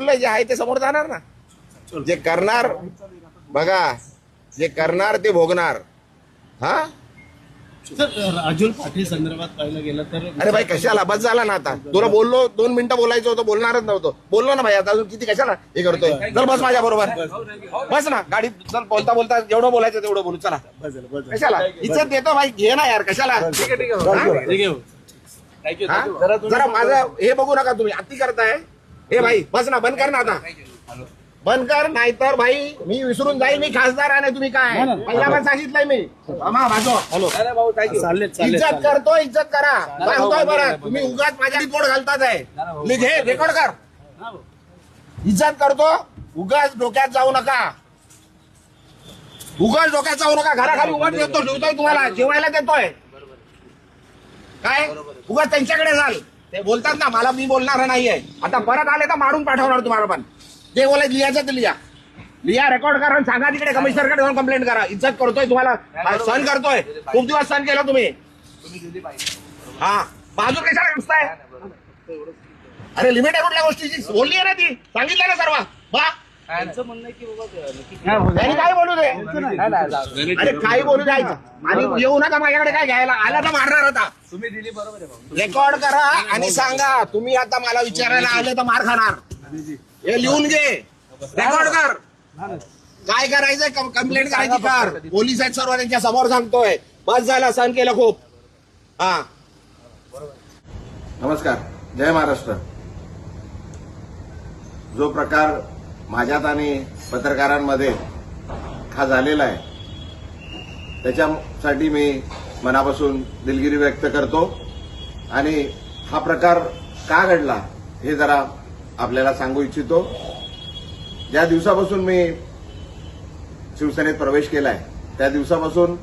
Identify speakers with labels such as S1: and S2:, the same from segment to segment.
S1: बोललोय जे आहे ते समोर जाणार ना. जे करणार बघा, जे करणार ते भोगणार. हा
S2: सर, राजुल पाटील संदर्भात पाहिलं गेलं तर
S1: अरे भाई कशाला, बस झाला ना आता. तुला बोललो 2 मिनिटं बोलायचं होतं, बोलणारच नव्हतं. बोललो ना भाई, आता अजून किती कशाला हे करतोय. चल बस माझ्या बरोबर, बस ना गाडीत. चल बोलता बोलता जेवढं बोलायचं तेवढं बोलू. चला कशाला इज्जत देतो भाई, घे ना यार कशाला. जरा माझं हे बघू नका तुम्ही, अति करताय. हे भाई बस ना, बंद कर ना आता, बंद कर. नाहीतर भाई मी विसरून जाईल मी खासदार आहे. तुम्ही काय पहिला पण सांगितलंय मी. इज्जत करतो, इज्जत करा. सांगतोय बरं, तुम्ही उगाच माझ्या पोट घालतात आहे. लिखे रेकॉर्ड कर. इज्जत करतो, उगाच डोक्यात जाऊ नका. उगाच डोक्यात जाऊ नका. घराखाली उगाच देतो, ठेवतोय तुम्हाला, जेवायला देतोय. काय उगाच त्यांच्याकडे जाल. ते बोलतात ना मला, मी बोलणार नाहीये. आता परत आले तर मारून पाठवणार तुम्हाला. पण ते बोलायचं लिहायचं ते लिहा, रेकॉर्ड करा, सांगा तिकडे कमिशनरकडे जाऊन कंप्लेंट करा. इज्जत करतोय तुम्हाला, सहन करतोय. खूप दिवस सहन केलं तुम्ही. हा बाजू कशाला घुसताय. अरे लिमिट आहे कुठल्या गोष्टीची, बोलली आहे ना ती, सांगितलं ना सर्व. त्यांनी काय बोलू दे, अरे काही बोलू द्यायचं. आणि येऊ नका माझ्याकडे काय घ्यायला. आला तर मारणार होता. तुम्ही दिली बरोबर आहे. रेकॉर्ड करा आणि सांगा तुम्ही आता मला विचारायला आले तर मार खाणार. हे लिहून घे, रेकॉर्ड कर. काय करायचंय कंप्लेंट करायची कर. पोलीस आहेत सर्व, त्यांच्या समोर सांगतोय. बस झाला, सहन केलं खूप. हा नमस्कार, जय महाराष्ट्र. जो प्रकार माझ्यात आणि पत्रकारांमध्ये हा झालेला आहे त्याच्यासाठी मी मनापासून दिलगिरी व्यक्त करतो. आणि हा प्रकार का घडला हे जरा आपल्याला सांगू इच्छितो. ज्या दिवसापासून मी शिवसेनेत प्रवेश केलाय त्या दिवसापासून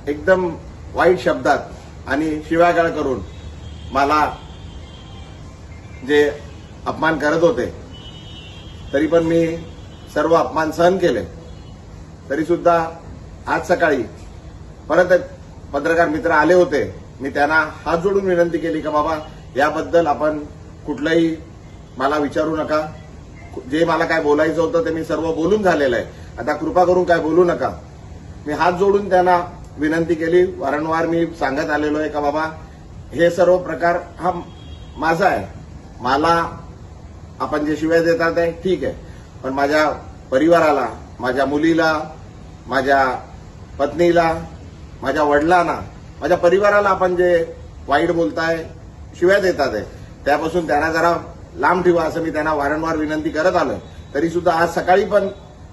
S1: एकदम वाईट शब्दात आणि शिव्यागाळ करून मला जे अपमान करत होते, तरी पण मी सर्व अपमान सहन केले. तरी सुद्धा आज सकाळी परत पत्रकार मित्र आले होते. मी त्यांना हात जोडून विनंती केली की बाबा याबद्दल आपण कुठलंही मला विचारू नका. जे मला काय बोलायचं होतं ते मी सर्व बोलून झालेलं आहे. आता कृपा करून काय बोलू नका. मी हात जोडून त्यांना विनंती केली. वारंवार मी सांगत आलेलो आहे का बाबा हे सर्व प्रकार हा माझा आहे. मला आपण जे शिव्या देतात आहे ठीक आहे, पण माझ्या परिवाराला, माझ्या मुलीला, माझ्या पत्नीला, माझ्या वडिलांना, माझ्या परिवाराला आपण जे वाईट बोलताय, शिव्या देतात आहे त्यापासून त्यांना जरा लांब ठेवा असं मी त्यांना वारंवार विनंती करत आलोय. तरी सुद्धा आज सकाळी पण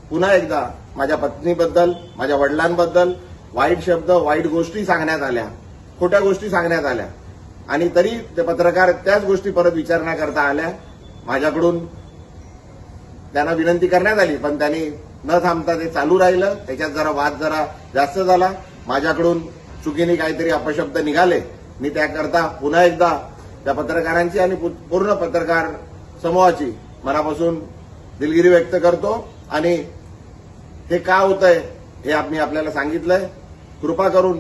S1: पुन्हा एकदा माझ्या पत्नीबद्दल, माझ्या वडिलांबद्दल वाईट शब्द, वाईट गोष्टी सांगण्यात आल्या, खोट्या गोष्टी सांगण्यात आल्या. आणि तरी ते पत्रकार त्याच गोष्टी परत विचारण्याकरता आल्या. माझ्याकडून त्यांना विनंती करण्यात आली, पण त्यांनी न थांबता ते चालू राहिलं. त्याच्यात जरा वाद जरा जास्त झाला. माझ्याकडून चुकीने काहीतरी अपशब्द निघाले. मी त्याकरता पुन्हा एकदा त्या पत्रकारांची आणि पूर्ण पत्रकार समूहाची मनापासून दिलगिरी व्यक्त करतो. आणि हे का होतंय हे मी आपल्याला सांगितलंय. कृपा करून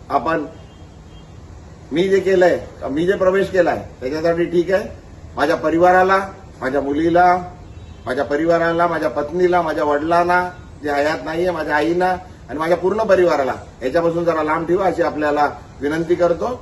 S1: आपण मी जे केलंय, मी जे प्रवेश केलाय त्याच्यासाठी ठीक आहे. माझ्या परिवाराला, माझ्या मुलीला, माझ्या परिवाराला, माझ्या पत्नीला, माझ्या वडिलांना जे हयात नाहीये, माझ्या आईना आणि माझ्या पूर्ण परिवाराला याच्यापासून जरा लांब ठेवा अशी आपल्याला विनंती करतो.